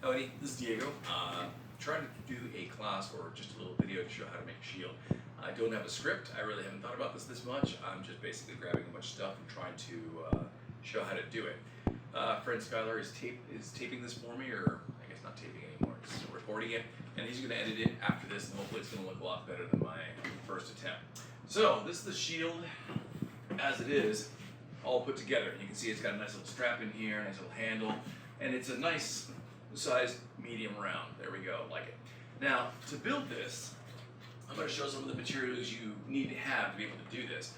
Howdy, this is Diego. Trying to do a class or just a little video to show how to make a shield. I don't have a script. I really haven't thought about this much. I'm just basically grabbing a bunch of stuff and trying to show how to do it. Friend Skylar is taping this for me, or I guess not taping anymore, just recording it, and he's going to edit it after this, and hopefully it's going to look a lot better than my first attempt. So this is the shield as it is, all put together. You can see it's got a nice little strap in here, nice little handle, and it's a nice size medium round. There we go, like it. Now, to build this, I'm going to show some of the materials you need to have to be able to do this.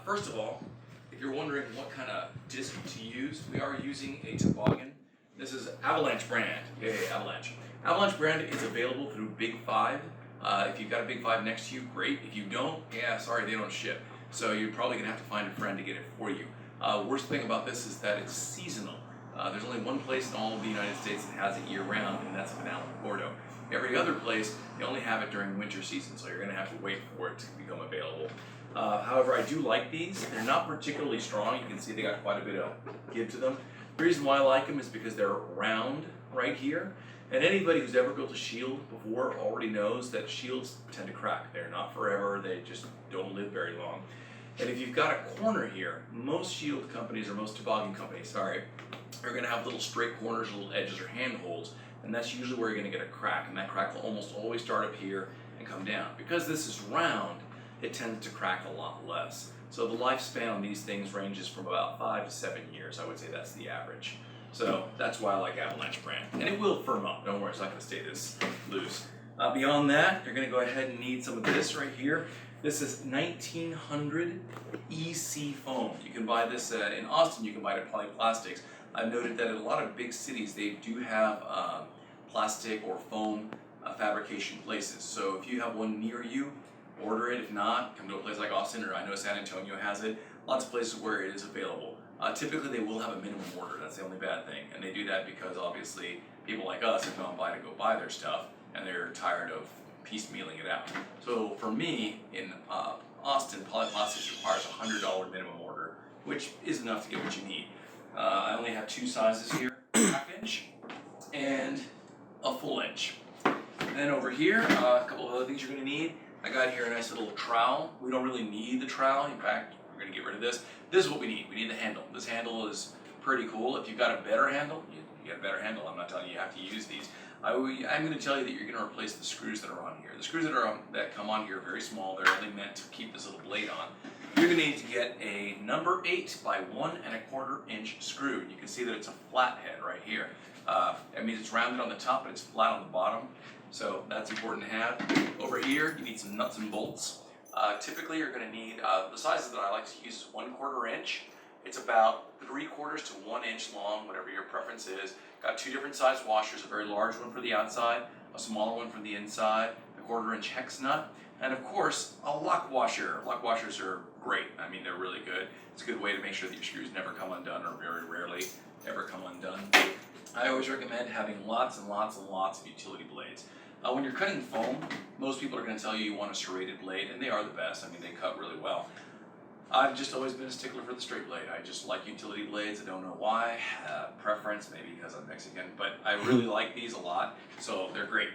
First of all, if you're wondering what kind of disc to use, we are using a toboggan. This is Avalanche brand. Yay, Avalanche. Avalanche brand is available through Big 5. If you've got a Big 5 next to you, great. If you don't, yeah, sorry, they don't ship. So you're probably going to have to find a friend to get it for you. Worst thing about this is that it's seasonal. There's only one place in all of the United States that has it year-round, and that's in Amtgard. Every other place, they only have it during winter season, so you're going to have to wait for it to become available. However, I do like these. They're not particularly strong. You can see they got quite a bit of give to them. The reason why I like them is because they're round right here, and anybody who's ever built a shield before already knows that shields tend to crack. They're not forever. They just don't live very long. And if you've got a corner here, most shield companies, or most toboggan companies, sorry, are going to have little straight corners, little edges, or handholds, and that's usually where you're going to get a crack, and that crack will almost always start up here and come down. Because this is round, it tends to crack a lot less. So the lifespan on these things ranges from about 5 to 7 years. I would say that's the average. So that's why I like Avalanche brand. And it will firm up, don't worry, it's not going to stay this loose. Beyond that, you're going to go ahead and need some of this right here. This is 1900 EC foam. You can buy this in Austin, you can buy it at Polyplastics. I've noted that in a lot of big cities, they do have plastic or foam fabrication places. So if you have one near you, order it. If not, come to a place like Austin, or I know San Antonio has it. Lots of places where it is available. Typically, they will have a minimum order. That's the only bad thing. And they do that because obviously people like us have gone by to go buy their stuff, and they're tired of piecemealing it out. So for me, in Austin, Polyplastics requires a $100 minimum order, which is enough to get what you need. I only have 2 sizes here, half inch and a full inch. And then over here, a couple of other things you're going to need. I got here a nice little trowel. We don't really need the trowel. In fact, we're going to get rid of this. This is what we need. We need the handle. This handle is pretty cool. If you've got a better handle, you get a better handle. I'm not telling you you have to use these. I'm going to tell you that you're going to replace the screws that are on here. The screws that come on here are very small. They're only meant to keep this little blade on. You're going to need to get a number 8 by 1 1/4 inch screw. You can see that it's a flat head right here. That means it's rounded on the top, but it's flat on the bottom. So that's important to have. Over here, you need some nuts and bolts. Typically, you're going to need, the sizes that I like to use is 1/4 inch. It's about 3/4 to 1 inch long, whatever your preference is. Got 2 different size washers, a very large one for the outside, a smaller one for the inside, the 1/4 inch hex nut, and of course, a lock washer. Lock washers are great. I mean, they're really good. It's a good way to make sure that your screws never come undone, or very rarely ever come undone. I always recommend having lots and lots and lots of utility blades. When you're cutting foam, most people are going to tell you want a serrated blade, and they are the best. I mean, they cut really well. I've just always been a stickler for the straight blade. I just like utility blades. I don't know why. Preference, maybe because I'm Mexican, but I really like these a lot, so they're great.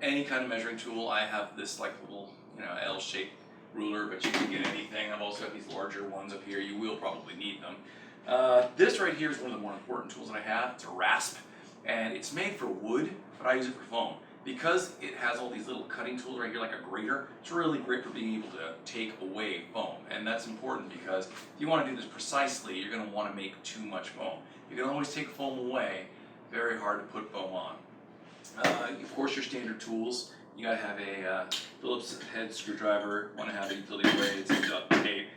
Any kind of measuring tool. I have this like little, L-shaped ruler, but you can get anything. I've also got these larger ones up here. You will probably need them. This right here is one of the more important tools that I have. It's a rasp, and it's made for wood, but I use it for foam. Because it has all these little cutting tools right here, like a grater, it's really great for being able to take away foam. And that's important because if you want to do this precisely, you're going to want to make too much foam. You can always take foam away, very hard to put foam on. Of course, your standard tools. You got to have a Phillips head screwdriver, want to have a utility blade, some duct tape.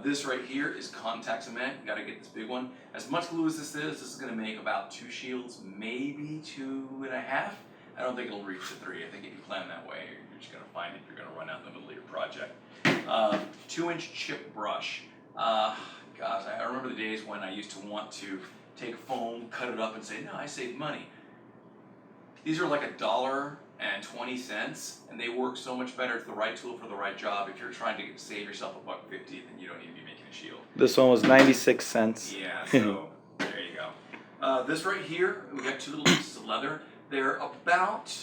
This right here is contact cement. You got to get this big one. As much glue as this is going to make about 2 shields, maybe 2.5. I don't think it'll reach to 3. I think if you plan that way, you're just going to find it. You're going to run out in the middle of your project. 2-inch chip brush. Gosh, I remember the days when I used to want to take foam, cut it up, and say, no, I saved money. These are like $1.20, and they work so much better. It's the right tool for the right job. If you're trying to save yourself $1.50, then you don't need to be making a shield. This one was 96 cents. Yeah, so there you go. This right here, we got two little pieces of leather. They're about,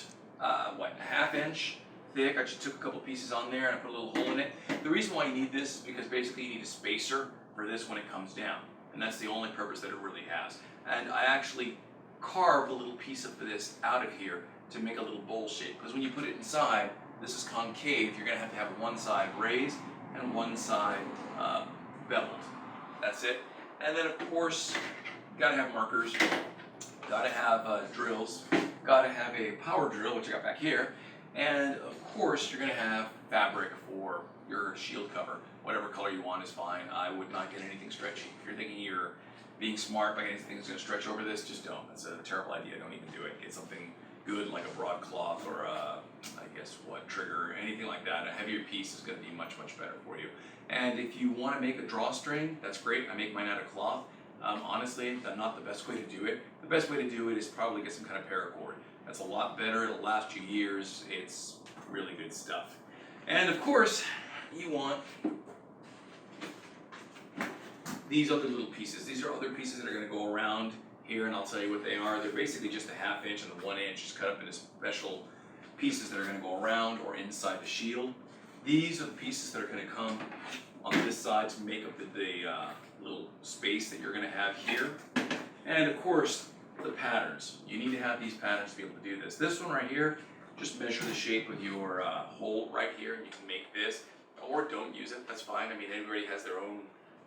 what, a ½ inch thick. I just took a couple pieces on there and I put a little hole in it. The reason why you need this is because basically you need a spacer for this when it comes down. And that's the only purpose that it really has. And I actually carved a little piece of this out of here to make a little bowl shape. Because when you put it inside, this is concave. You're going to have one side raised and one side beveled. That's it. And then of course, gotta have markers, gotta have drills, gotta have a power drill, which I got back here, and of course you're gonna have fabric for your shield cover. Whatever color you want is fine. I would not get anything stretchy. If you're thinking you're being smart by getting anything that's gonna stretch over this, just don't. That's a terrible idea. Don't even do it. Get something good like a broadcloth or I guess what, trigger, anything like that. A heavier piece is gonna be much, much better for you. And if you wanna make a drawstring, that's great. I make mine out of cloth. Honestly, that's not the best way to do it. The best way to do it is probably get some kind of paracord. That's a lot better, it'll last you years, it's really good stuff. And of course, you want these other little pieces. These are other pieces that are gonna go around here, and I'll tell you what they are. They're basically just a ½ inch and a 1 inch, just cut up into special pieces that are gonna go around or inside the shield. These are the pieces that are gonna come on this side to make up the little space that you're going to have here. And of course, the patterns. You need to have these patterns to be able to do this. This one right here, just measure the shape of your hole right here and you can make this. Or don't use it, that's fine. I mean, everybody has their own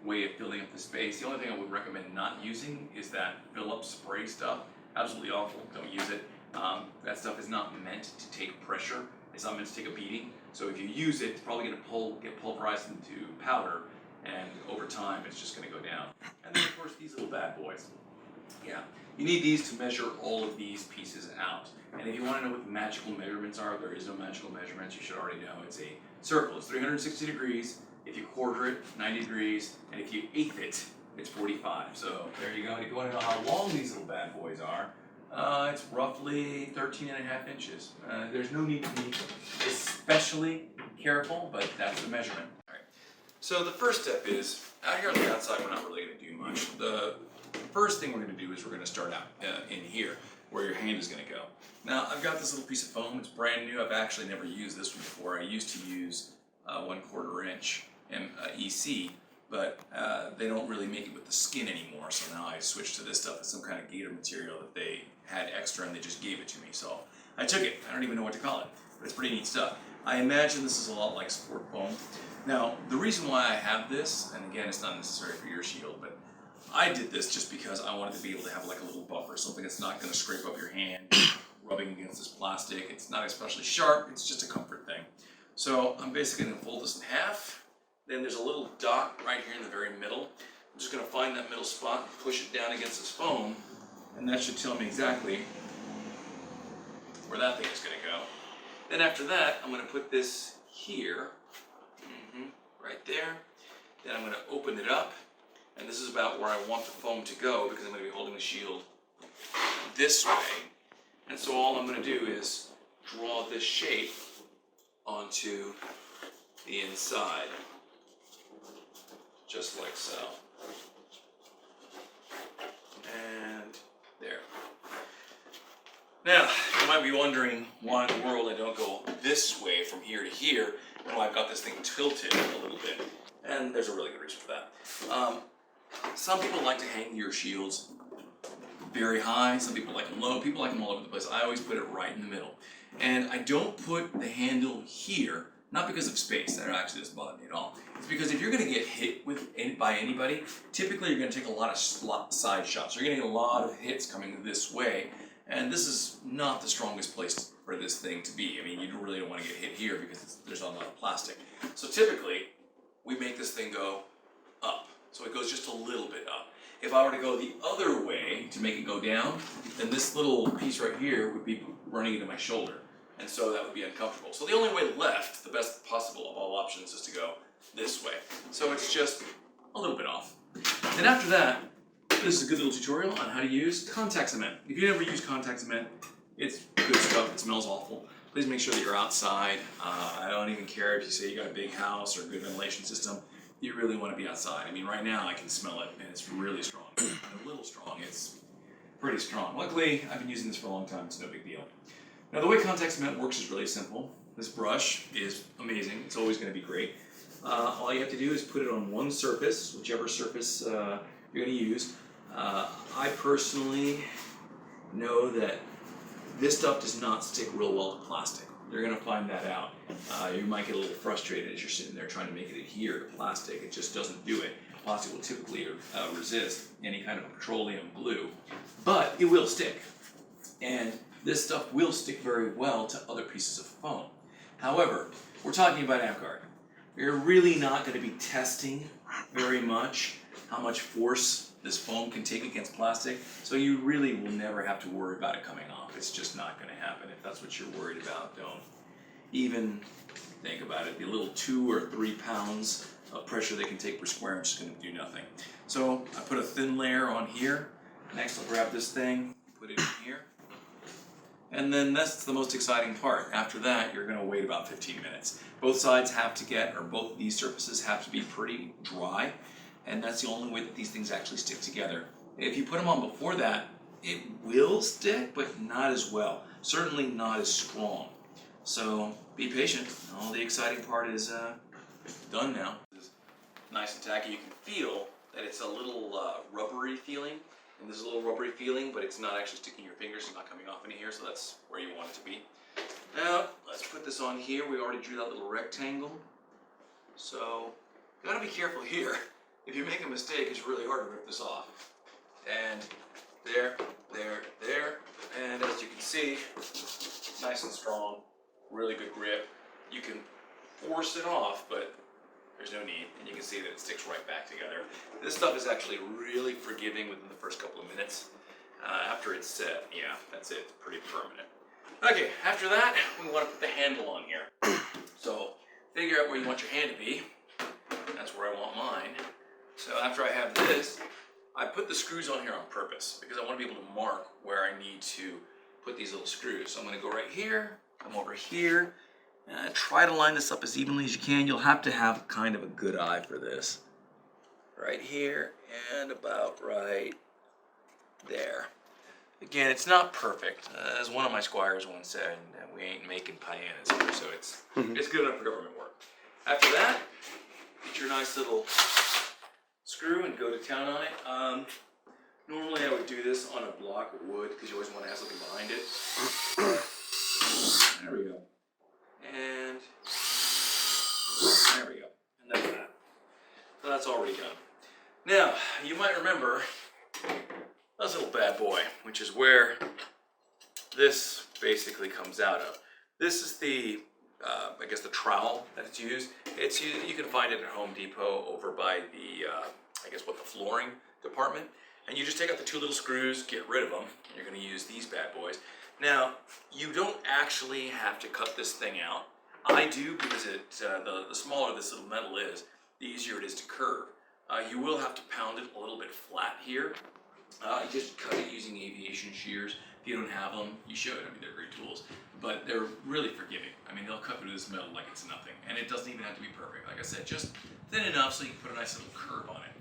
way of filling up the space. The only thing I would recommend not using is that fill-up spray stuff. Absolutely awful, don't use it. That stuff is not meant to take pressure. It's not meant to take a beating. So if you use it, it's probably going to get pulverized into powder, and over time it's just going to go down. And then of course these little bad boys. Yeah, you need these to measure all of these pieces out. And if you want to know what the magical measurements are, there is no magical measurements. You should already know it's a circle. It's 360 degrees. If you quarter it, 90 degrees. And if you eighth it, it's 45. So there you go. If you want to know how long these little bad boys are, it's roughly 13 and a half inches. There's no need to be especially careful, but that's the measurement. All right. So the first step is, out here on the outside, we're not really going to do much. The first thing we're going to do is we're going to start out in here, where your hand is going to go. Now, I've got this little piece of foam. It's brand new. I've actually never used this one before. I used to use 1/4 inch EC, but they don't really make it with the skin anymore, so now I switched to this stuff. It's some kind of gator material that they had extra and they just gave it to me, so I took it. I don't even know what to call it, but it's pretty neat stuff. I imagine this is a lot like sport foam. Now, the reason why I have this, and again, it's not necessary for your shield, but I did this just because I wanted to be able to have like a little buffer, something that's not going to scrape up your hand, rubbing against this plastic. It's not especially sharp, it's just a comfort thing. So I'm basically going to fold this in half. Then there's a little dot right here in the very middle. I'm just going to find that middle spot, push it down against this foam, and that should tell me exactly where that thing is going to go. Then after that, I'm going to put this here, right there. Then I'm going to open it up, and this is about where I want the foam to go because I'm going to be holding the shield this way. And so all I'm going to do is draw this shape onto the inside, just like so. And there. Now, you might be wondering why in the world I don't go this way from here to here, and why I've got this thing tilted a little bit. And there's a really good reason for that. Some people like to hang your shields very high, some people like them low, people like them all over the place. I always put it right in the middle. And I don't put the handle here, not because of space, that actually doesn't bother me at all. It's because if you're going to get hit by anybody, typically you're going to take a lot of side shots. You're going to get a lot of hits coming this way, and this is not the strongest place for this thing to be. I mean, you really don't want to get hit here because there's not a lot of plastic. So typically, we make this thing go up. So it goes just a little bit up. If I were to go the other way to make it go down, then this little piece right here would be running into my shoulder. And so that would be uncomfortable. So the only way left, the best possible of all options, is to go this way. So it's just a little bit off. And after that, this is a good little tutorial on how to use contact cement. If you never use contact cement, it's good stuff. It smells awful. Please make sure that you're outside. I don't even care if you say you got a big house or a good ventilation system. You really want to be outside. I mean, right now I can smell it, and it's really strong. A little strong. pretty strong. Luckily, I've been using this for a long time, it's no big deal. Now the way contact cement works is really simple. This brush is amazing, it's always going to be great. All you have to do is put it on one surface, whichever surface you're going to use. I personally know that this stuff does not stick real well to plastic. You're going to find that out. You might get a little frustrated as you're sitting there trying to make it adhere to plastic. It just doesn't do it. Plastic will typically resist any kind of petroleum glue, but it will stick. And this stuff will stick very well to other pieces of foam. However, we're talking about Amtgard. You're really not going to be testing very much how much force this foam can take against plastic, so you really will never have to worry about it coming off. It's just not going to happen. If that's what you're worried about, don't even think about it. The little 2 or 3 pounds of pressure they can take per square inch is going to do nothing. So I put a thin layer on here. Next I'll grab this thing, put it in here. And then that's the most exciting part. After that, you're going to wait about 15 minutes. Both sides have to get, or both of these surfaces have to be pretty dry. And that's the only way that these things actually stick together. If you put them on before that, it will stick, but not as well. Certainly not as strong. So be patient. All the exciting part is done now. It's nice and tacky. You can feel that it's a little rubbery feeling. And there's a little rubbery feeling, but it's not actually sticking your fingers. It's not coming off into here, so that's where you want it to be. Now, let's put this on here. We already drew that little rectangle. So, you gotta be careful here. If you make a mistake, it's really hard to rip this off. And there, and as you can see, nice and strong, really good grip. You can force it off, but there's no need, and you can see that it sticks right back together. This stuff is actually really forgiving within the first couple of minutes. After it's set, yeah, that's it, it's pretty permanent. Okay, after that, we want to put the handle on here. So, figure out where you want your hand to be. That's where I want mine. So after I have this, I put the screws on here on purpose because I want to be able to mark where I need to put these little screws. So I'm going to go right here, come over here, and try to line this up as evenly as you can. You'll have to have kind of a good eye for this. Right here and about right there. Again, it's not perfect. As one of my squires once said, we ain't making paellas here, so it's good enough for government work. After that, get your nice little screw and go to town on it. Normally I would do this on a block of wood because you always want to have something behind it. There we go. And there we go. And that's that. So that's already done. Now, you might remember this little bad boy, which is where this basically comes out of. This is the I guess the trowel that it's used. You can find it at Home Depot over by the the flooring department. And you just take out the 2 little screws, get rid of them, and you're going to use these bad boys. Now, you don't actually have to cut this thing out. I do because the smaller this little metal is, the easier it is to curve. You will have to pound it a little bit flat here. You just cut it using aviation shears. If you don't have them, you should. I mean, they're great tools. But they're really forgiving. I mean, they'll cut through this metal like it's nothing. And it doesn't even have to be perfect. Like I said, just thin enough so you can put a nice little curve on it.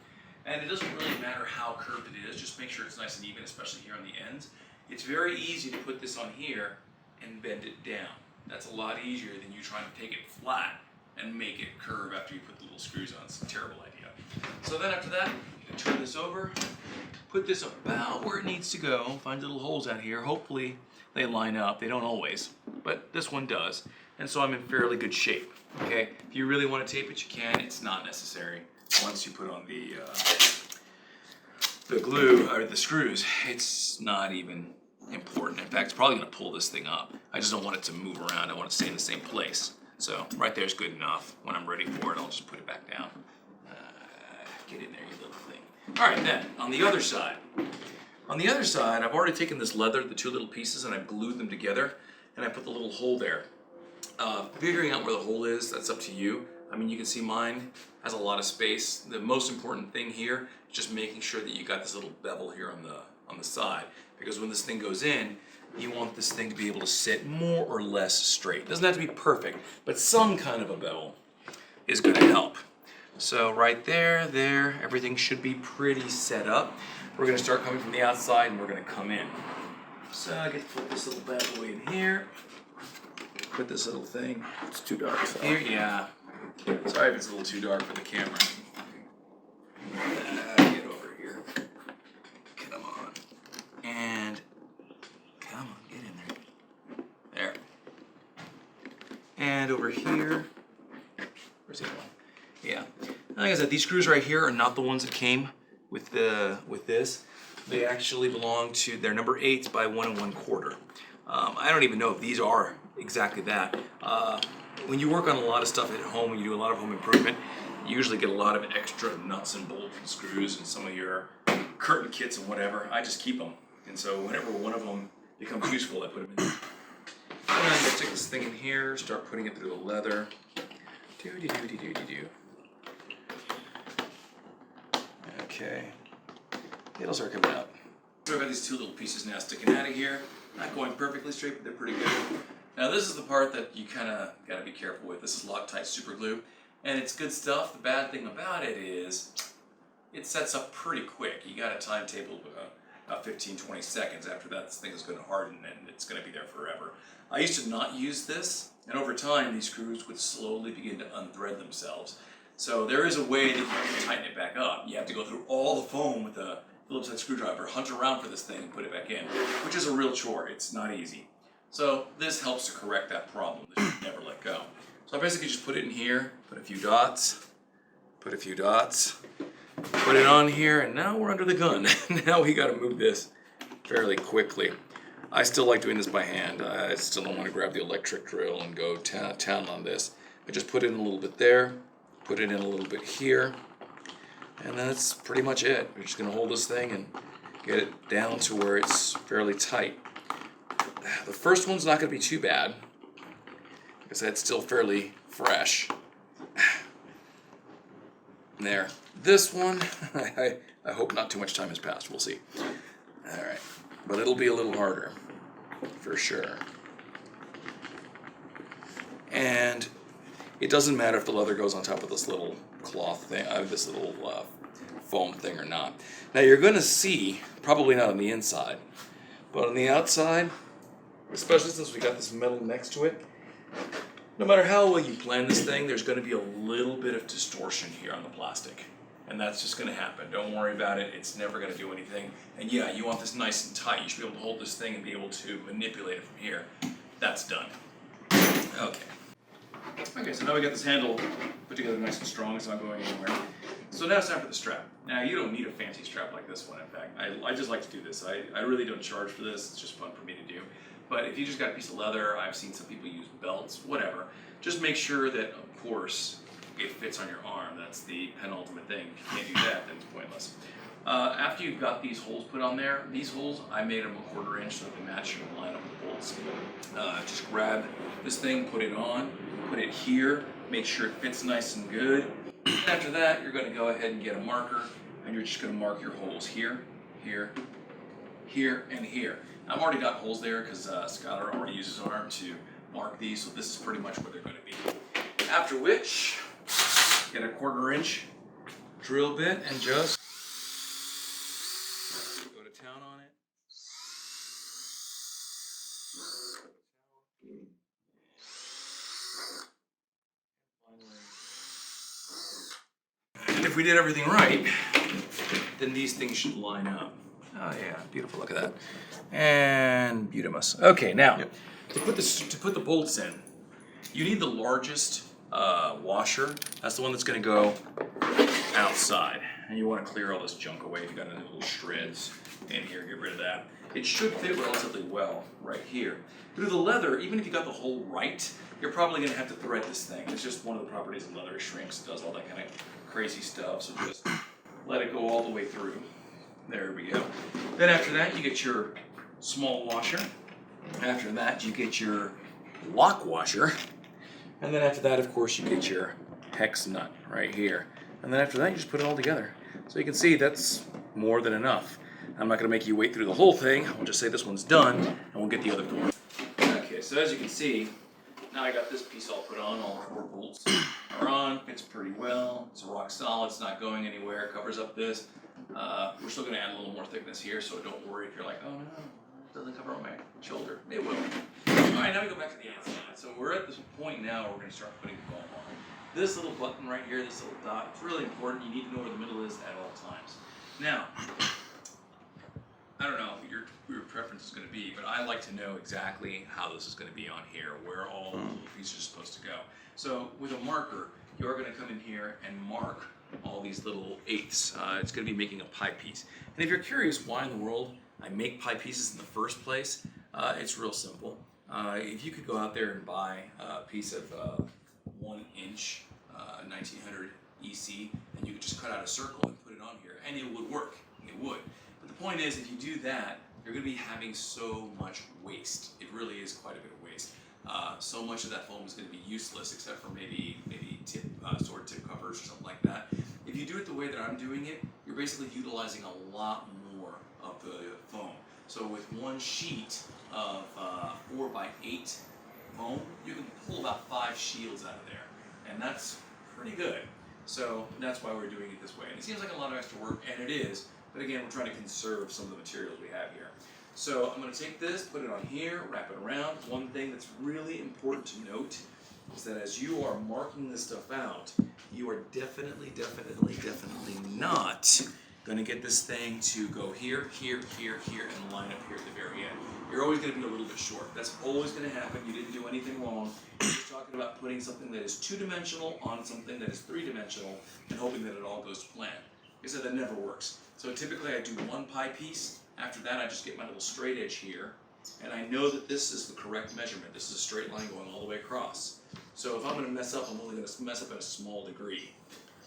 And it doesn't really matter how curved it is, just make sure it's nice and even, especially here on the ends. It's very easy to put this on here and bend it down. That's a lot easier than you trying to take it flat and make it curve after you put the little screws on. It's a terrible idea. So then after that, you can turn this over, put this about where it needs to go, find little holes out here. Hopefully they line up. They don't always, but this one does. And so I'm in fairly good shape, okay? If you really want to tape it, you can. It's not necessary. Once you put on the glue, or the screws, it's not even important. In fact, it's probably going to pull this thing up. I just don't want it to move around. I want it to stay in the same place. So right there is good enough. When I'm ready for it, I'll just put it back down. Get in there, you little thing. All right, then, on the other side. On the other side, I've already taken this leather, the 2 little pieces, and I've glued them together, and I put the little hole there. Figuring out where the hole is, that's up to you. I mean, you can see mine has a lot of space. The most important thing here is just making sure that you got this little bevel here on the side, because when this thing goes in, you want this thing to be able to sit more or less straight. It doesn't have to be perfect, but some kind of a bevel is going to help. So right there, everything should be pretty set up. We're gonna start coming from the outside and we're gonna come in. So I get to put this little bad boy in here. Put this little thing. It's too dark. So. Here, yeah. Sorry if it's a little too dark for the camera. Get over here. Come on. And come on, get in there. There. And over here. Where's the other one? Yeah. Like I said, these screws right here are not the ones that came with this. They actually belong to, they're number 8 by 1 1/4. I don't even know if these are exactly that. When you work on a lot of stuff at home, when you do a lot of home improvement, you usually get a lot of extra nuts and bolts and screws and some of your curtain kits and whatever. I just keep them. And so whenever one of them becomes useful, I put them in. And I'm going to stick this thing in here, start putting it through the leather. Okay. It'll start coming up. So I've got these 2 little pieces now sticking out of here. Not going perfectly straight, but they're pretty good. Now this is the part that you kind of got to be careful with. This is Loctite super glue, and it's good stuff. The bad thing about it is it sets up pretty quick. You got a timetable of 15-20 seconds. After that, this thing is going to harden and it's going to be there forever. I used to not use this, and over time these screws would slowly begin to unthread themselves. So there is a way that you can tighten it back up. You have to go through all the foam with a Phillips head screwdriver, hunt around for this thing and put it back in, which is a real chore. It's not easy. So this helps to correct that problem. This should never let go. So I basically just put it in here, put a few dots, put it on here, and now we're under the gun. Now we got to move this fairly quickly. I still like doing this by hand. I still don't want to grab the electric drill and go town on this. I just put in a little bit there, put it in a little bit here, and that's pretty much it. We're just going to hold this thing and get it down to where it's fairly tight. The first one's not going to be too bad, because that's still fairly fresh. There. This one, I hope not too much time has passed. We'll see. All right. But it'll be a little harder, for sure. And it doesn't matter if the leather goes on top of this little cloth thing, this little foam thing or not. Now you're going to see, probably not on the inside, but on the outside, especially since we got this metal next to it, no matter how well you plan this thing, there's going to be a little bit of distortion here on the plastic. And that's just going to happen. Don't worry about it. It's never going to do anything. And yeah, you want this nice and tight. You should be able to hold this thing and be able to manipulate it from here. That's done. Okay, so now we got this handle put together nice and strong. It's not going anywhere. So now it's time for the strap. Now you don't need a fancy strap like this one, in fact. I just like to do this. I really don't charge for this. It's just fun for me to do. But if you just got a piece of leather, I've seen some people use belts, whatever. Just make sure that, of course, it fits on your arm. That's the penultimate thing. If you can't do that, then it's pointless. After you've got these holes put on there, these holes, I made them 1/4 inch so they match and line up with the bolts. Just grab this thing, put it on, put it here, make sure it fits nice and good. After that, you're going to go ahead and get a marker, and you're just going to mark your holes here, here, here, and here. I've already got holes there because Skylar already uses his arm to mark these, so this is pretty much where they're going to be. After which, get a 1/4 inch drill bit and just go to town on it. And if we did everything right, then these things should line up. Oh yeah, beautiful, look at that. And beautimus. Okay, now, to put the bolts in, you need the largest washer. That's the one that's gonna go outside. And you wanna clear all this junk away. If you got any little shreds in here, get rid of that. It should fit relatively well right here. Through the leather, even if you got the hole right, you're probably gonna have to thread this thing. It's just one of the properties of leather. It shrinks, it does all that kind of crazy stuff. So just let it go all the way through. There we go. Then after that, you get your small washer. After that, you get your lock washer. And then after that, of course, you get your hex nut right here. And then after that, you just put it all together. So you can see that's more than enough. I'm not going to make you wait through the whole thing. I'll just say this one's done, and we'll get the other door. Okay, so as you can see, Now I got this piece all put on, all 4 bolts are on, fits pretty well. It's rock solid, it's not going anywhere, covers up this. We're still gonna add a little more thickness here, so don't worry if you're like, oh no, it doesn't cover my shoulder. It will. All right, now we go back to the inside. So we're at this point now where we're gonna start putting the foam on. This little button right here, this little dot, it's really important. You need to know where the middle is at all times. Now, I don't know what your preference is going to be, but I like to know exactly how this is going to be on here, where all the little pieces are supposed to go. So with a marker, you're going to come in here and mark all these little eighths. It's going to be making a pie piece. And if you're curious why in the world I make pie pieces in the first place, it's real simple. If you could go out there and buy a piece of 1 inch 1900 EC, and you could just cut out a circle and put it on here, and it would work. It would. But the point is, if you do that, you're going to be having so much waste. It really is quite a bit of waste. So much of that foam is going to be useless, except for maybe tip, sword tip covers or something like that. If you do it the way that I'm doing it, you're basically utilizing a lot more of the foam. So with 1 sheet of 4x8 foam, you can pull about 5 shields out of there, and that's pretty good. So that's why we're doing it this way. And it seems like a lot of extra work, and it is, but again, we're trying to conserve some of the materials we have here. So I'm going to take this, put it on here, wrap it around. One thing that's really important to note is that as you are marking this stuff out, you are definitely not going to get this thing to go here, here, here, here, and line up here at the very end. You're always going to be a little bit short. That's always going to happen. You didn't do anything wrong. You're just talking about putting something that is 2-dimensional on something that is 3-dimensional and hoping that it all goes to plan. Like I said, that never works. So typically I do 1 pie piece. After that, I just get my little straight edge here, and I know that this is the correct measurement. This is a straight line going all the way across. So if I'm going to mess up, I'm only going to mess up at a small degree.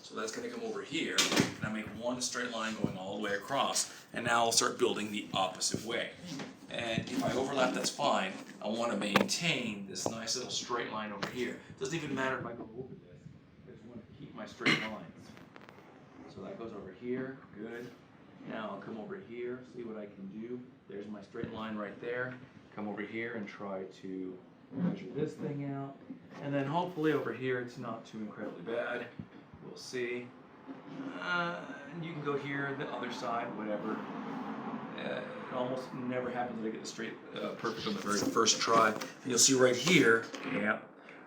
So that's going to come over here, and I make 1 straight line going all the way across, and now I'll start building the opposite way. And if I overlap, that's fine. I want to maintain this nice little straight line over here. It doesn't even matter if I go over this. I just want to keep my straight lines. So that goes over here, good. Now I'll come over here, see what I can do. There's my straight line right there. Come over here and try to measure this thing out. And then hopefully over here it's not too incredibly bad. We'll see. You can go here, the other side, whatever. It almost never happens that I get the straight perfect on the very first try. And you'll see right here, yeah,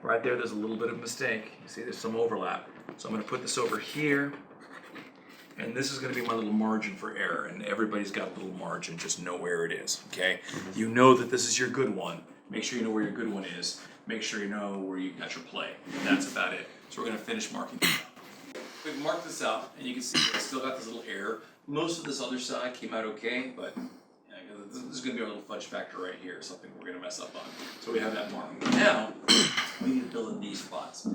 right there's a little bit of mistake. You see there's some overlap. So I'm going to put this over here. And this is going to be my little margin for error, and everybody's got a little margin, just know where it is, okay? You know that this is your good one. Make sure you know where your good one is. Make sure you know where you got your play. And that's about it. So we're going to finish marking this out. We've marked this out, and you can see I still got this little error. Most of this other side came out okay, but this is going to be our little fudge factor right here, something we're going to mess up on. So we have that marked. Now, we need to fill in these spots.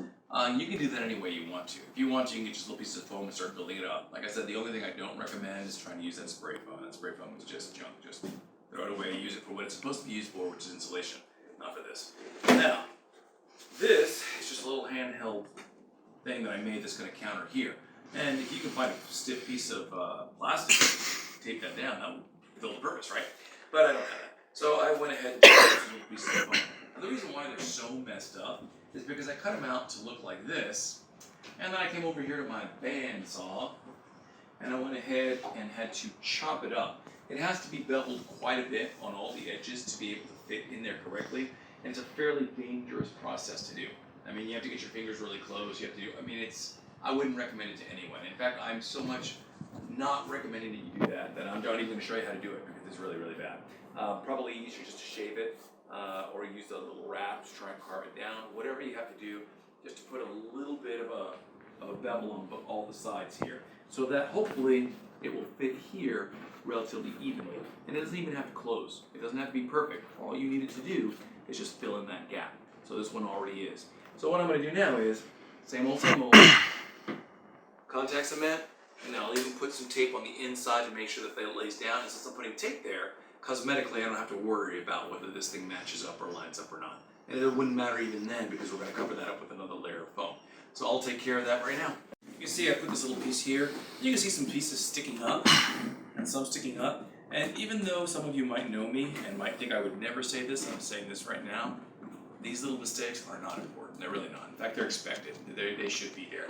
You can do that any way you want to. If you want to, you can get just little pieces of foam and start building it up. Like I said, the only thing I don't recommend is trying to use that spray foam. That spray foam is just junk. Just throw it away, use it for what it's supposed to be used for, which is insulation, not for this. Now, this is just a little handheld thing that I made that's going to counter here. And if you can find a stiff piece of plastic, tape that down, that will fill the purpose, right? But I don't have that. So I went ahead and put some little pieces of foam. And the reason why they're so messed up is because I cut them out to look like this, and then I came over here to my band saw, and I went ahead and had to chop it up. It has to be beveled quite a bit on all the edges to be able to fit in there correctly, and it's a fairly dangerous process to do. I mean, you have to get your fingers really close, you have to do, I mean, I wouldn't recommend it to anyone. In fact, I'm so much not recommending that you do that I'm not even going to show you how to do it because it's really, really bad. Probably easier just to shave it. Or use the little wrap to try and carve it down. Whatever you have to do, just to put a little bit of a bevel on all the sides here, so that hopefully it will fit here relatively evenly. And it doesn't even have to close. It doesn't have to be perfect. All you need it to do is just fill in that gap. So this one already is. So what I'm going to do now is same old, contact cement, and I'll even put some tape on the inside to make sure that it lays down. And since I'm putting tape there, cosmetically, I don't have to worry about whether this thing matches up or lines up or not. And it wouldn't matter even then because we're going to cover that up with another layer of foam. So I'll take care of that right now. You can see I put this little piece here. You can see some pieces sticking up and some sticking up. And even though some of you might know me and might think I would never say this, I'm saying this right now. these little mistakes are not important. They're really not. In fact, they're expected. They should be there.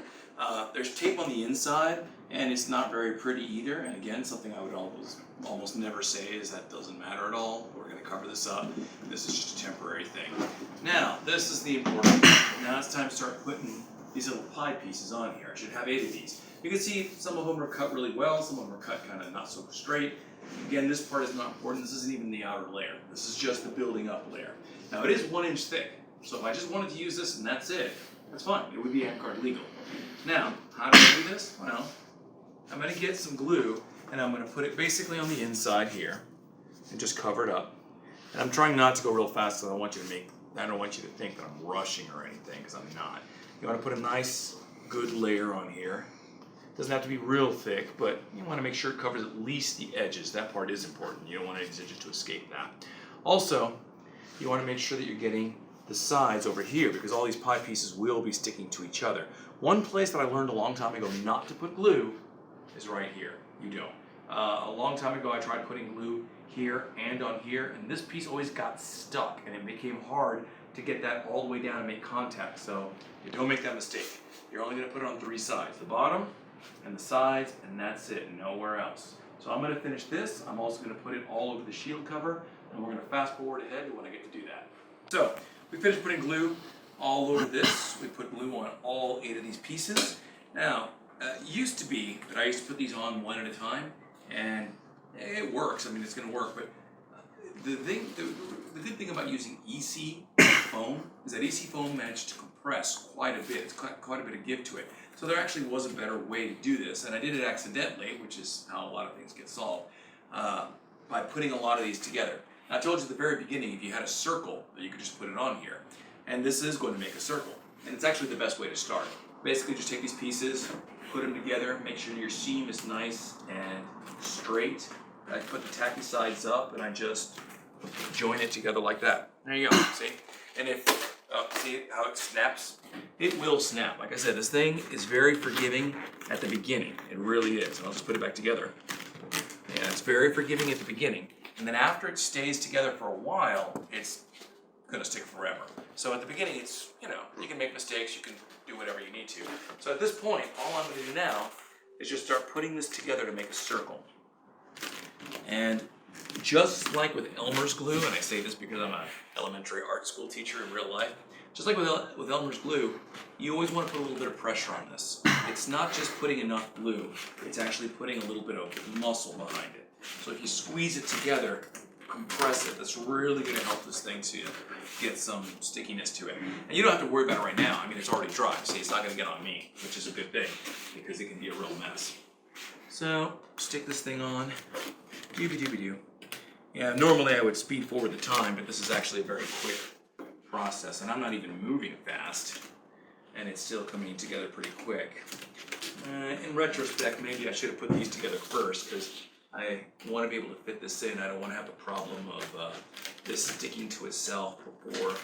There's tape on the inside, and it's not very pretty either. And again, something I would almost never say is that doesn't matter at all. We're going to cover this up. This is just a temporary thing. Now, this is the important part. Now it's time to start putting these little pie pieces on here. I should have 8 of these. You can see some of them are cut really well, some of them are cut kind of not so straight. Again, this part is not important. This isn't even the outer layer. This is just the building up layer. Now it is 1 inch thick, so if I just wanted to use this and that's it, that's fine. It would be Amtgard legal. Now, how do I do this? Well, I'm going to get some glue and I'm going to put it basically on the inside here and just cover it up. And I'm trying not to go real fast because I don't want you to think that I'm rushing or anything, because I'm not. You want to put a nice, good layer on here. Doesn't have to be real thick, but you want to make sure it covers at least the edges. That part is important. You don't want these edges to escape that. Also, you want to make sure that you're getting the sides over here, because all these pie pieces will be sticking to each other. One place that I learned a long time ago not to put glue is right here. You don't. A long time ago I tried putting glue here and on here, and this piece always got stuck, and it became hard to get that all the way down and make contact. So you don't make that mistake. You're only going to put it on 3 sides. The bottom and the sides, and that's it, nowhere else. So I'm going to finish this. I'm also going to put it all over the shield cover, and we're going to fast forward ahead to when I get to do that. So we finished putting glue all over this. We put glue on all 8 of these pieces. Now, it used to be that I used to put these on 1 at a time, and it works. I mean, it's going to work, but the good thing about using EC foam is that EC foam managed to compress quite a bit. It's quite a bit of give to it. So there actually was a better way to do this, and I did it accidentally, which is how a lot of things get solved, by putting a lot of these together. Now, I told you at the very beginning, if you had a circle, that you could just put it on here, and this is going to make a circle, and it's actually the best way to start. Basically, just take these pieces, put them together, make sure your seam is nice and straight. I put the tacky sides up, and I just join it together like that. There you go, see? And if, see how it snaps? It will snap. Like I said, this thing is very forgiving at the beginning. It really is. And I'll just put it back together. And it's very forgiving at the beginning. And then after it stays together for a while, it's gonna stick forever. So at the beginning, it's, you can make mistakes, you can do whatever you need to. So at this point, all I'm gonna do now is just start putting this together to make a circle. And just like with Elmer's glue, and I say this because I'm an elementary art school teacher in real life, just like with Elmer's glue, you always want to put a little bit of pressure on this. It's not just putting enough glue, it's actually putting a little bit of muscle behind it. So if you squeeze it together, compress it, that's really going to help this thing to get some stickiness to it. And you don't have to worry about it right now. I mean, it's already dry, so it's not going to get on me, which is a good thing, because it can be a real mess. So, stick this thing on. Doobie-doobie-doo. Yeah, normally I would speed forward the time, but this is actually a very quick process, and I'm not even moving fast, and it's still coming together pretty quick. In retrospect, maybe I should have put these together first, because I want to be able to fit this in. I don't want to have the problem of this sticking to itself before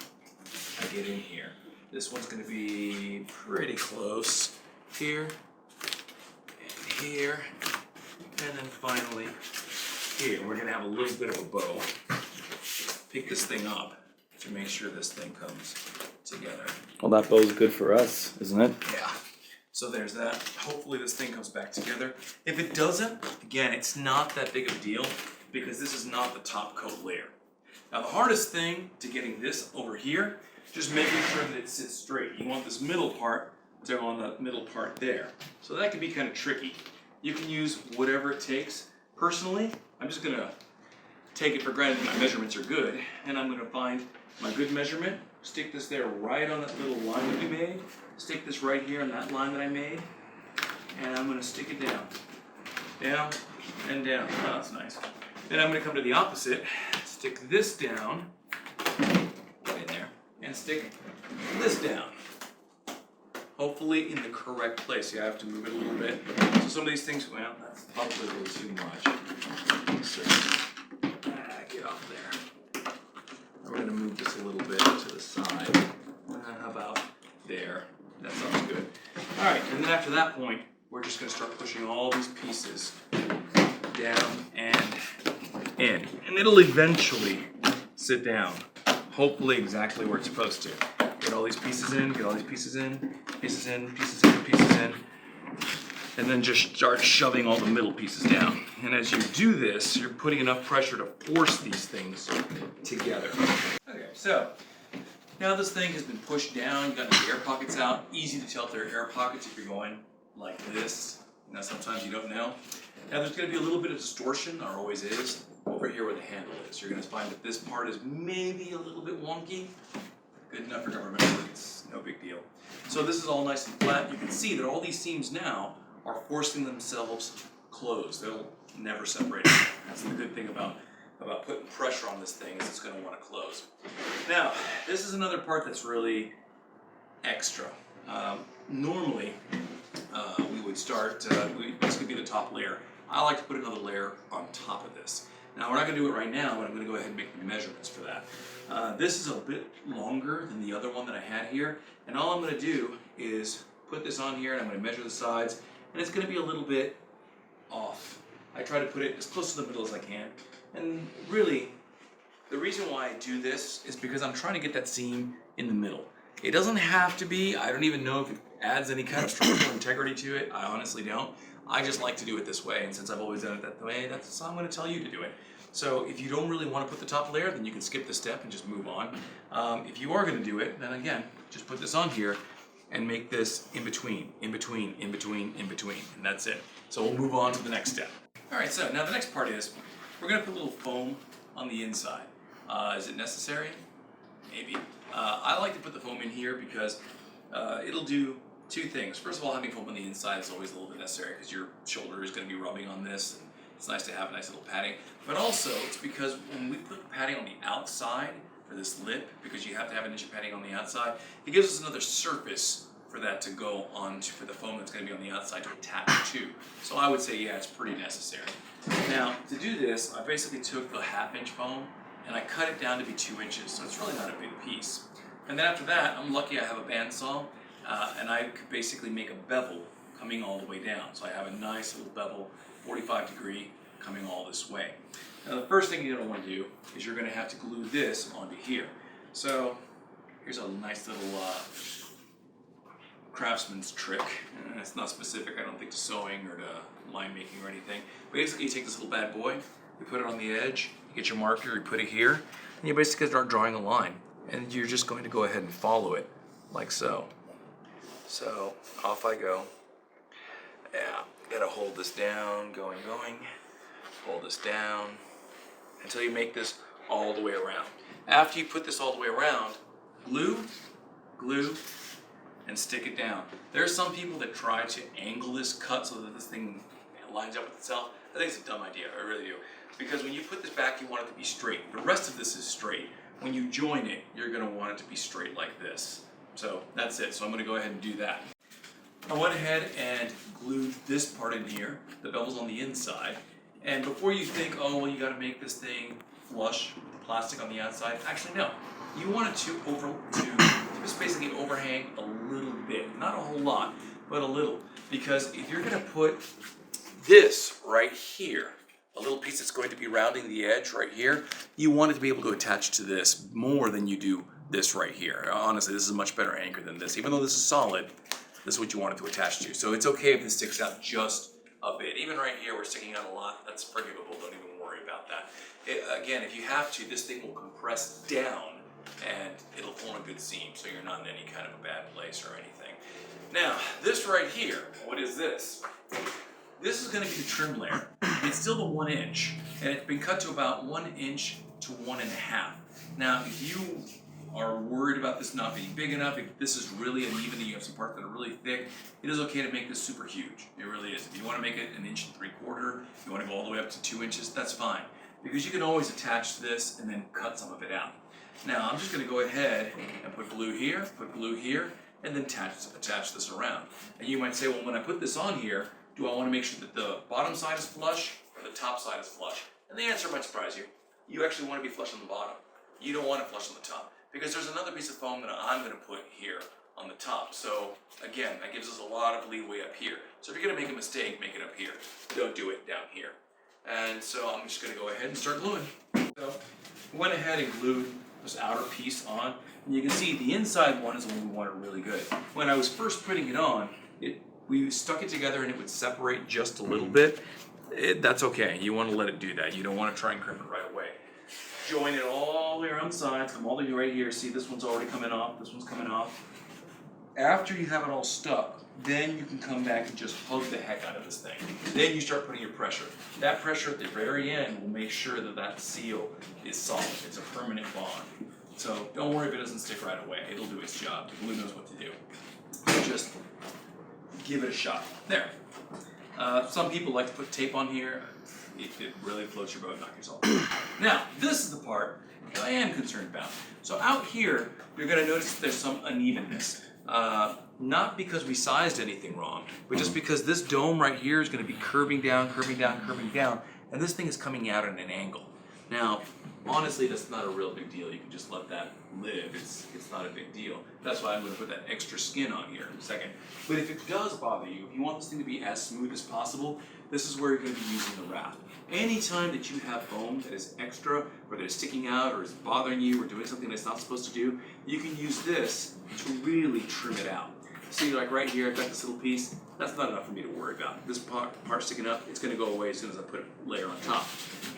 I get in here. This one's going to be pretty close here, and here, and then finally here. We're going to have a little bit of a bow. Pick this thing up to make sure this thing comes together. Well, that bow's good for us, isn't it? Yeah. So there's that. Hopefully this thing comes back together. If it doesn't, again, it's not that big of a deal because this is not the top coat layer. Now the hardest thing to getting this over here, just making sure that it sits straight. You want this middle part to go on the middle part there. So that can be kind of tricky. You can use whatever it takes. Personally, I'm just gonna take it for granted that my measurements are good, and I'm gonna find my good measurement, stick this there right on that little line that we made, stick this right here on that line that I made, and I'm gonna stick it down. Down and down. Oh, that's nice. Then I'm gonna come to the opposite, stick this down, get in there, and stick this down. Hopefully in the correct place. You have to move it a little bit. So some of these things, well, that's probably a little too much. So, get off there. We're going to move this a little bit to the side. How about there? That sounds good. All right, and then after that point, we're just going to start pushing all these pieces down and in. And it'll eventually sit down. hopefully exactly where it's supposed to. Get all these pieces in, get all these pieces in, pieces in, pieces in, pieces in, and then just start shoving all the middle pieces down. And as you do this, you're putting enough pressure to force these things together. Okay, so now this thing has been pushed down, got the air pockets out. Easy to tell if there are air pockets if you're going like this. Now sometimes you don't know. Now there's going to be a little bit of distortion, there always is, over here where the handle is. You're going to find that this part is maybe a little bit wonky. Good enough for government work, it's no big deal. So this is all nice and flat. You can see that all these seams now are forcing themselves closed. They'll never separate. That's the good thing about putting pressure on this thing, is it's going to want to close. Now, this is another part that's really extra. Normally, we would start, this could be the top layer. I like to put another layer on top of this. Now, we're not going to do it right now, but I'm going to go ahead and make the measurements for that. This is a bit longer than the other one that I had here, and all I'm going to do is put this on here, and I'm going to measure the sides, and it's going to be a little bit off. I try to put it as close to the middle as I can, and really, the reason why I do this is because I'm trying to get that seam in the middle. It doesn't have to be. I don't even know if it adds any kind of structural integrity to it. I honestly don't. I just like to do it this way, and since I've always done it that way, that's how I'm going to tell you to do it. So if you don't really want to put the top layer, then you can skip this step and just move on. If you are going to do it, then again, just put this on here and make this in between, in between, in between, in between, and that's it. So we'll move on to the next step. All right, so now the next part is we're going to put a little foam on the inside. Is it necessary? Maybe. I like to put the foam in here because it'll do two things. First of all, having foam on the inside is always a little bit necessary because your shoulder is going to be rubbing on this. And it's nice to have a nice little padding. But also, it's because when we put padding on the outside for this lip, because you have to have an inch of padding on the outside, it gives us another surface for that to go on to, for the foam that's going to be on the outside to attach to. So I would say, yeah, it's pretty necessary. Now, to do this, I basically took the 1/2 inch foam and I cut it down to be 2 inches, so it's really not a big piece. And then after that, I'm lucky I have a bandsaw, and I could basically make a bevel coming all the way down. So I have a nice little bevel, 45-degree, coming all this way. Now the first thing you're going to want to do is you're going to have to glue this onto here. So here's a nice little craftsman's trick. It's not specific, I don't think, to sewing or to line making or anything. Basically, you take this little bad boy, you put it on the edge, you get your marker, you put it here, and you basically start drawing a line. And you're just going to go ahead and follow it, like so. So, off I go. Yeah, gotta hold this down, going, hold this down, until you make this all the way around. After you put this all the way around, glue, and stick it down. There are some people that try to angle this cut so that this thing lines up with itself. I think it's a dumb idea, I really do. Because when you put this back, you want it to be straight. The rest of this is straight. When you join it, you're going to want it to be straight like this. So that's it. So I'm going to go ahead and do that. I went ahead and glued this part in here. The bevel's on the inside. And before you think, oh, well, you got to make this thing flush with the plastic on the outside. Actually, no. You want it to just basically overhang a little bit. Not a whole lot, but a little. Because if you're going to put this right here, a little piece that's going to be rounding the edge right here, you want it to be able to attach to this more than you do this right here. Honestly, this is a much better anchor than this. Even though this is solid, this is what you want it to attach to. So it's okay if this sticks out just a bit. Even right here, we're sticking out a lot. That's forgivable. Don't even worry about that. Again, if you have to, this thing will compress down and it'll form a good seam, so you're not in any kind of a bad place or anything. Now, this right here, what is this? This is going to be the trim layer. It's still the 1 inch, and it's been cut to about 1 inch to 1.5. Now, if you are worried about this not being big enough, if this is really uneven and you have some parts that are really thick, it is okay to make this super huge. It really is. If you want to make it 1 3/4 inches, you want to go all the way up to 2 inches, that's fine. Because you can always attach this and then cut some of it out. Now, I'm just going to go ahead and put glue here, and then attach this around. And you might say, well, when I put this on here, do I want to make sure that the bottom side is flush or the top side is flush? And the answer might surprise you. You actually want to be flush on the bottom. You don't want it flush on the top. Because there's another piece of foam that I'm going to put here on the top. So again, that gives us a lot of leeway up here. So if you're going to make a mistake, make it up here. Don't do it down here. And so I'm just going to go ahead and start gluing. So I went ahead and glued this outer piece on. And you can see the inside one is the one we wanted really good. When I was first putting it on, we stuck it together and it would separate just a little bit. That's okay, you want to let it do that. You don't want to try and crimp it right away. Join it all the way around the sides, come all the way right here. See, this one's already coming off, this one's coming off. After you have it all stuck, then you can come back and just hug the heck out of this thing. Then you start putting your pressure. That pressure at the very end will make sure that that seal is solid. It's a permanent bond. So don't worry if it doesn't stick right away. It'll do its job. The glue knows what to do. Just give it a shot. There. Some people like to put tape on here. If it really floats your boat, knock yourself out. Now, this is the part that I am concerned about. So out here, you're going to notice there's some unevenness. Not because we sized anything wrong, but just because this dome right here is going to be curving down, curving down, curving down, and this thing is coming out at an angle. Now, honestly, that's not a real big deal. You can just let that live. It's not a big deal. That's why I'm going to put that extra skin on here in a second. But if it does bother you, if you want this thing to be as smooth as possible, this is where you're going to be using the raft. Anytime that you have foam that is extra, or that is sticking out, or is bothering you, or doing something that's not supposed to do, you can use this to really trim it out. See, like right here, I've got this little piece. That's not enough for me to worry about. This part sticking up, it's going to go away as soon as I put a layer on top.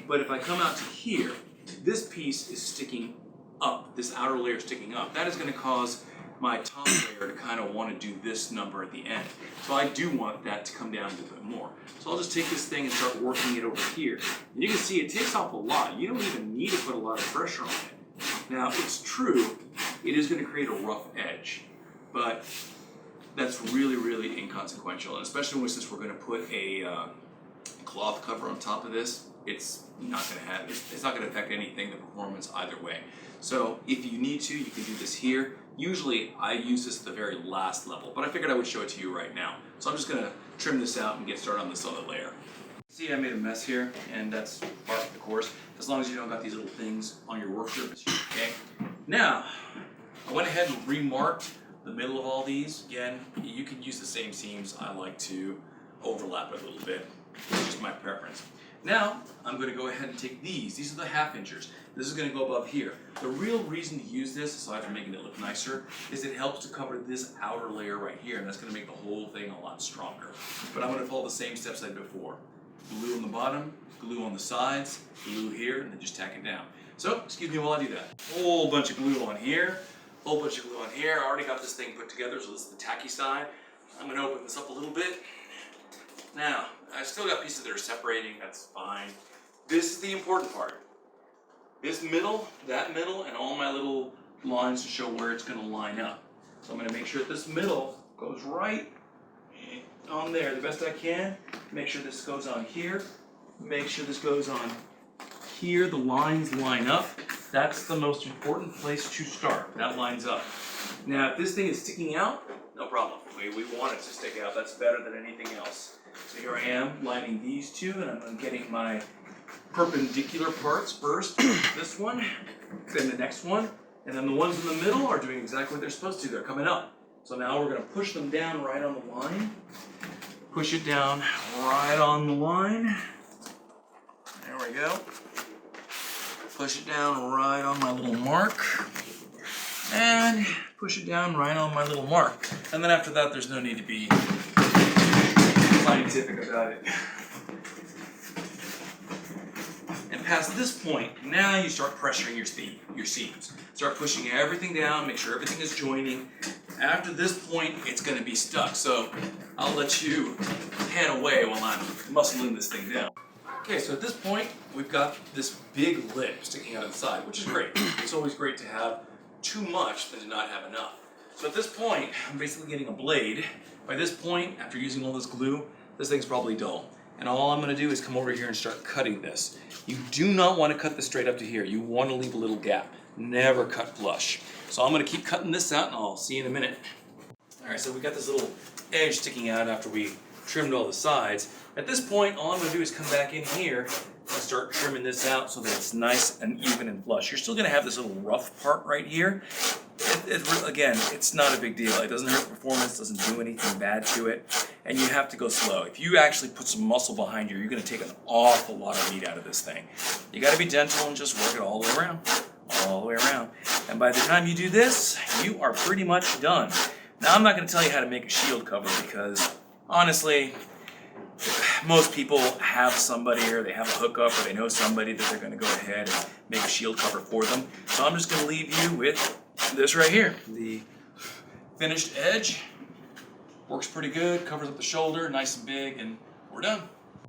But if I come out to here, this piece is sticking up, this outer layer sticking up. That is going to cause my top layer to kind of want to do this number at the end. So I do want that to come down a little bit more. So I'll just take this thing and start working it over here. And you can see it takes off a lot. You don't even need to put a lot of pressure on it. Now, it's true, it is going to create a rough edge, but that's really, really inconsequential. And especially since we're going to put a cloth cover on top of this, it's not going to affect anything, the performance either way. So if you need to, you can do this here. Usually I use this at the very last level, but I figured I would show it to you right now. So I'm just going to trim this out and get started on this other layer. See, I made a mess here, and that's part of the course. As long as you don't got these little things on your work surface, okay? Now, I went ahead and remarked the middle of all these. Again, you can use the same seams. I like to overlap it a little bit. It's just my preference. Now, I'm going to go ahead and take these. These are the 1/2 inchers. This is going to go above here. The real reason to use this, aside from making it look nicer, is it helps to cover this outer layer right here, and that's going to make the whole thing a lot stronger. But I'm going to follow the same steps I did before. Glue on the bottom, glue on the sides, glue here, and then just tack it down. So, excuse me while I do that. Whole bunch of glue on here, whole bunch of glue on here. I already got this thing put together, so this is the tacky side. I'm going to open this up a little bit. Now, I still got pieces that are separating, that's fine. This is the important part. This middle, that middle, and all my little lines to show where it's going to line up. So I'm going to make sure that this middle goes right on there the best I can. Make sure this goes on here. Make sure this goes on here. The lines line up. That's the most important place to start. That lines up. Now, if this thing is sticking out, no problem. We want it to stick out. That's better than anything else. So here I am lining these two, and I'm getting my perpendicular parts first. This one, then the next one, and then the ones in the middle are doing exactly what they're supposed to. They're coming up. So now we're going to push them down right on the line. Push it down right on the line. There we go. Push it down right on my little mark. And push it down right on my little mark. And then after that, there's no need to be scientific about it. And past this point, now you start pressuring your seams. Start pushing everything down, make sure everything is joining. After this point, it's going to be stuck. So I'll let you pan away while I'm muscling this thing down. Okay, so at this point, we've got this big lip sticking out of the side, which is great. It's always great to have too much than to not have enough. So at this point, I'm basically getting a blade. By this point, after using all this glue, this thing's probably dull. And all I'm going to do is come over here and start cutting this. You do not want to cut this straight up to here. You want to leave a little gap. Never cut flush. So I'm going to keep cutting this out, and I'll see you in a minute. Alright, so we got this little edge sticking out after we trimmed all the sides. At this point, all I'm going to do is come back in here and start trimming this out so that it's nice and even and flush. You're still going to have this little rough part right here. Again, it's not a big deal. It doesn't hurt performance, doesn't do anything bad to it, and you have to go slow. If you actually put some muscle behind you, you're going to take an awful lot of meat out of this thing. You got to be gentle and just work it all the way around. all the way around. And by the time you do this, you are pretty much done. Now I'm not going to tell you how to make a shield cover because honestly, most people have somebody or they have a hookup or they know somebody that they're going to go ahead and make a shield cover for them. So I'm just going to leave you with this right here. The finished edge works pretty good, covers up the shoulder, nice and big, and we're done.